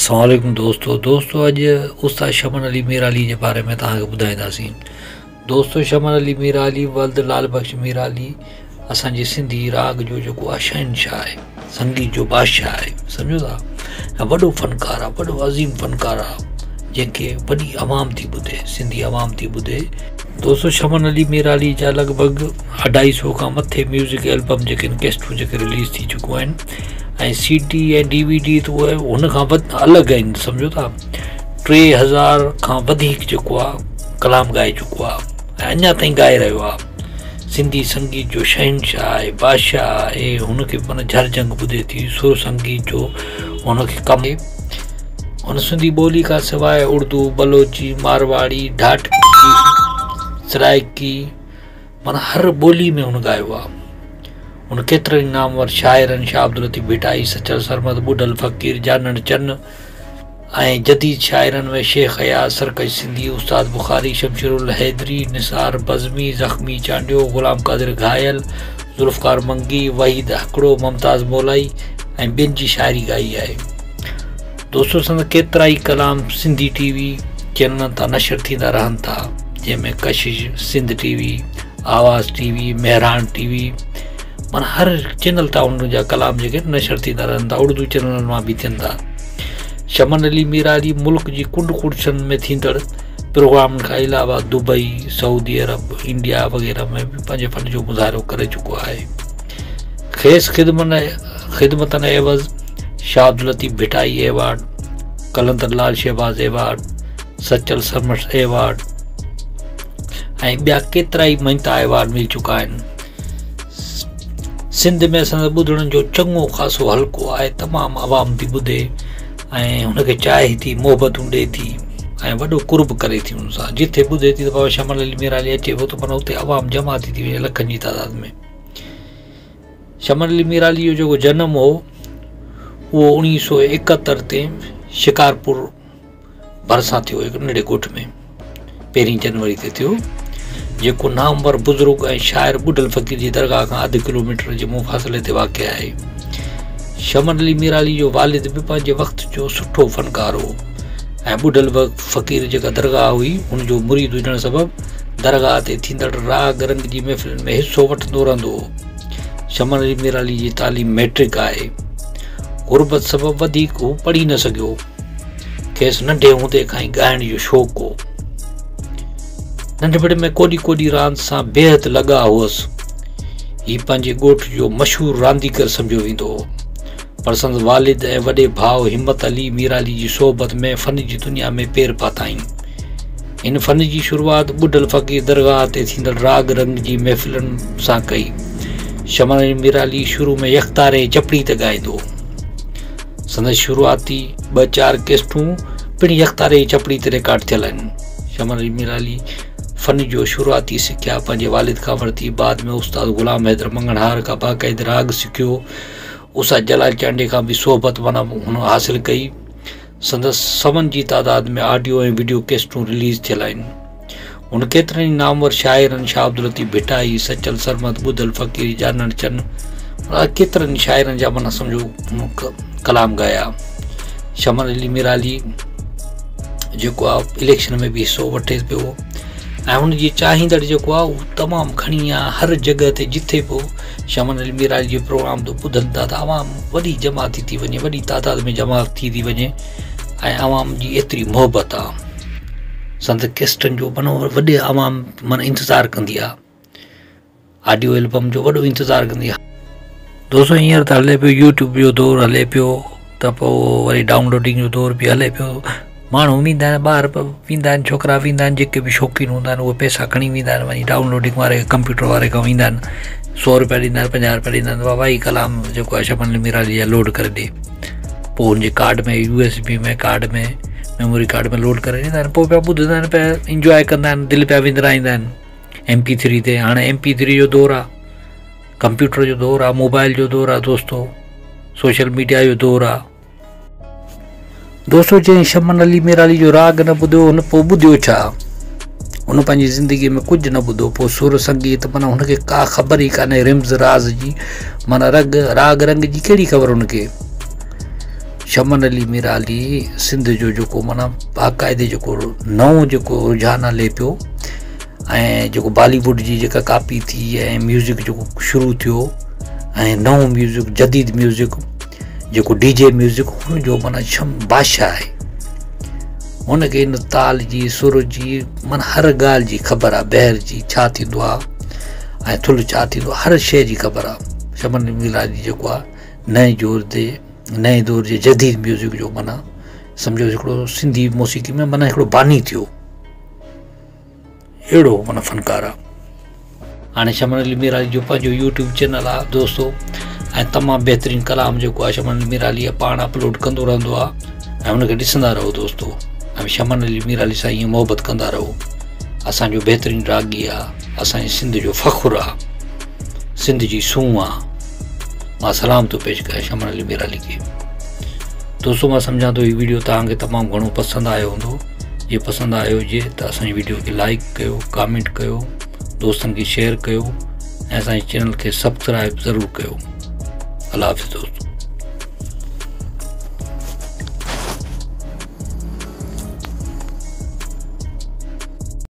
अस्सलामुअलैकुम दोस्तों अज उस्ताद शमन अली मीराली के बारे में तक बुधाईंदासीं। दोस्तों शमन अली मीराली वल्द लाल बख्श मीराली असांजे सिंधी राग जो जो शहनशाह है, संगीत जो बादशाह है, समझो था। वडो फनकार है, वडो अज़ीम फनकार है, जैसे वही अवाम थी बुधे, सिंधी अवाम थी बुधे। दोस्तों शमन अली मीराली जा लगभग 250 का मथे म्यूज़िक एल्बम जो कैस्टू जो रिलीज़ थी चुका है, CD ऐं DVD तो उन अलग आहिनि, समझो था। 3000 खां वधीक जेको आहे कलाम गाए चुको आहे, अञा ताईं गाए रहियो आहे। सिंधी संगीत जो शहनशाह आहे, बादशाह आहे। हुनखे माना झरजंग ॿुधे थी, सुर संगीत जो हुनखे कमु। हुन सिंधी ॿोली खां सवाइ उर्दू, बलोची, मारवाड़ी, ढाटकी, सराइकी, माना हर ॿोली में हुन गायो आहे। उन केतरनि नामवर शाइरनि शाह अब्दुल लतीफ़ भिटाई, सचल सरमद, बुडल फ़कीर, जानन चन्न ऐं जदीद शाइरनि में शेख हयात, सरकश सिंधी, उस्ताद बुखारी, शमशेरुल हैदरी, निसार बज़मी, ज़ख्मी चांडियो, ग़ुलाम क़ादिर घायल, ज़ुल्फ़कार मंगी, वहीद हकड़ो, मुमताज़ मौलाई ऐं ॿियनि जी शाइरी गाई आहे। दोस्तों संद केतिरा ई कलाम सिंधी TV चैनलनि तां नशर थींदा रहनि था, जंहिंमें कशिश, सिंध TV, आवाज़ TV, मेहरान TV, माना हर चैनल तां उन जा कलाम जेके नशर थींदा रहनि था। उर्दू चैनलनि मां बि थियनि था। शमन अली मीराली मुल्क जी कुंड कुड़ियुनि में थींदड़ प्रोग्रामनि खां अलावा दुबई, सऊदी अरब, इंडिया वग़ैरह में भी पंहिंजे फन जो मुज़ाहिरो करे चुको आहे। खेस ख़िदमतन एवज़ शाह अब्दुल लतीफ़ भिटाई एवार्ड, कलंदर लाल शहबाज एवार्ड, सचल सरमद एवार्ड ऐं ॿिया केतिरा ई महीना एवार्ड मिल चुका आहिनि। सिंध में असां ॿुधण जो चङो ख़ासो हल्को आहे, तमामु आवाम थी ॿुधे ऐं हुनखे चाहे थी, मोहबतूं ॾिए थी ऐं वॾो कुर्ब करे थी हुन सां। जिथे ॿुधे थी त बाबा शमन अली मीराली अचे पियो त माना उते आवाम जमा थी वञे लखनि जी तादाद में। शमन अली मीराली जो जेको जनमु हो उहो 1971 ते शिकारपुर भरिसां थियो, हिकु नंढे ॻोठ में 1 जनवरी ते थियो, जेको नामवर बुज़ुर्ग ऐं शाइर बुडल फ़कीर जी दरगाह खां 0.5 किलोमीटर जे मुफ़ासिले ते वाक़िआ आहे। शमन अली मीराली जो वालिद बि पंहिंजे वक़्त जो सुठो फ़नकार हो ऐं बुडल फ़कीर जेका दरगाह हुई हुनजो मुरीद हुजण सबबि दरगाह ते थींदड़ राग रंग जी महफ़िल में हिसो वठंदो रहंदो हो। शमन अली मीराली जी तालीम मैट्रिक आहे। गुरबत सबबि वधीक हू पढ़ी न सघियो। खेसि नंढे हूंदे खां ई ॻाइण जो शौक़ु हो। नंढपण में कोडी रांदि सां बेहद लॻा हुअसि। हीउ पंहिंजे ॻोठ जो मशहूरु रांदीगर सम्झो वेंदो हो। पर संदसि वालिद ऐं वॾे भाउ हिम्मत अली मीराली जी सोबत में फ़न जी दुनिया में पेर पाताईं। हिन फ़न जी शुरूआति बुडल फ़कीर दरगाह ते थींदड़ राग रंग जी महफ़िलुनि सां कई। शमन अली मीराली शुरू में यख़्तारे चपड़ी ते ॻाईंदो। संदसि शुरूआती 2-4 कैस्टूं पिणु यख़्तारे चपड़ी ते रिकॉर्ड थियल आहिनि। शमन अली मीराली फ़न जो शुरूआती सिख्या पंहिंजे वालिद खां वरिती। बाद में उस्ताद ग़ुलाम हैदर मंगणहार खां बाक़ाइदे राग सिखियो। उस्ताद जलाल चांडे खां बि सोहबत माना हुन हासिल कई। संदसि 100 जी तादाद में ऑडियो ऐं वीडियो कैस्टूं रिलीज़ थियल आहिनि। हुन केतिरनि ई नामवर शाइरनि शाह अब्दुल लतीफ़ भिटाई, सचल सरमद, बुदल फ़कीर, जानन चन्न, केतिरनि शाइरनि जा माना सम्झो कलाम गाया। शमन अली मीराली जेको आहे इलेक्शन में बि हिसो वठे पियो ऐं हुनजी चाहींदड़ जेको आहे उहो तमामु घणी आहे। हर जॻह ते जिथे पोइ शमन अली मीराली जो प्रोग्राम तो ॿुधनि था त आवाम वॾी जमा थी वञे, वॾी तादाद में जमा थी वञे ऐं आवाम जी एतिरी मोहबत आहे। संद कैस्टनि जो माना वॾे आवाम माना इंतज़ारु कंदी आहे, ऑडियो एल्बम जो वॾो इंतज़ारु कंदी आहे। दोस्तों हींअर त हले पियो यूट्यूब जो दौरु हले पियो, त पोइ वरी डाउनलोडिंग जो दौरु बि हले पियो। माण्हू वेंदा आहिनि, ॿार वेंदा आहिनि, छोकिरा वेंदा आहिनि, जेके बि शौक़ीन हूंदा आहिनि उहे पैसा खणी वेंदा आहिनि, वञी डाउनलोडिंग वारे कंप्यूटर वारे खां वेंदा आहिनि, 100 रुपया ॾींदा आहिनि, 50 रुपया ॾींदा आहिनि, बाबा ही कलाम जेको आहे शमन अली मीराली जा लोड करे ॾे। पोइ हुनजे कार्ड में USB में कार्ड में मेमोरी कार्ड में लोड करे ॾींदा आहिनि। पोइ पिया ॿुधंदा आहिनि, पिया इंजॉय कंदा आहिनि, दिलि पिया विंदराईंदा आहिनि। MP3 ते हाणे MP3 जो दौरु आहे, कंप्यूटर जो दौरु आहे, मोबाइल जो दौरु आहे, दोस्तों सोशल मीडिया जो दौरु आहे। दोस्तों जंहिं शमन अली मीराली जो राग न ॿुधियो हुन पोइ ॿुधियो छा? हुन पंहिंजी ज़िंदगी में कुझु न ॿुधो। पोइ सुर संगीत माना हुनखे का ख़बर ई कान्हे, रिम्ज़ राज़ जी माना राग रंग जी कहिड़ी ख़बर हुनखे। शमन अली मीराली सिंध जो जेको माना बाक़ाइदे जेको नओं जेको रुझान हले पियो ऐं जेको बॉलीवुड जी जेका कॉपी थी ऐं म्यूज़िक जेको शुरू थियो ऐं नओं म्यूज़िक जदीद म्यूज़िक जेको डीजे म्यूज़िक हुनजो माना बादशाह आहे। हुनखे इन ताल जी सुर जी माना हर ॻाल्हि जी ख़बर आहे, ॿाहिरि जी छा थींदो आहे ऐं थुल्ह छा थींदो आहे, हर शइ जी ख़बर आहे। शमन मीराली जेको आहे नए दौर जे जदीद म्यूज़िक जो माना सम्झो हिकिड़ो सिंधी मौसीक़ी में माना हिकिड़ो बानी थियो, अहिड़ो माना फ़नकार आहे। हाणे शमन अली मीराली जो पंहिंजो यूट्यूब चैनल आहे दोस्तो, ऐं तमामु बहितरीनु कलाम जेको आहे शमन अली मीराली पाण अपलोड कंदो रहंदो आहे ऐं हुनखे ॾिसंदा रहो दोस्तो। ऐं शमन अली मीराली सां ईअं मोहबत कंदा रहो। असांजो बहितरीनु रागी आहे, असांजे सिंध जो फ़ख़ुरु आहे, सिंध जी सूंह आहे। मां सलाम थो पेश कयां शमन अली मीराली खे। दोस्तो मां सम्झां थो हीउ वीडियो तव्हांखे तमामु घणो पसंदि आयो हूंदो। जे पसंदि आयो हुजे त असांजी वीडियो खे लाइक कयो, कमेंट कयो, दोस्तनि खे शेयर कयो ऐं असांजे चैनल खे सब्सक्राइब ज़रूरु कयो। अल्लाह हाफ़िज़ दोस्तो।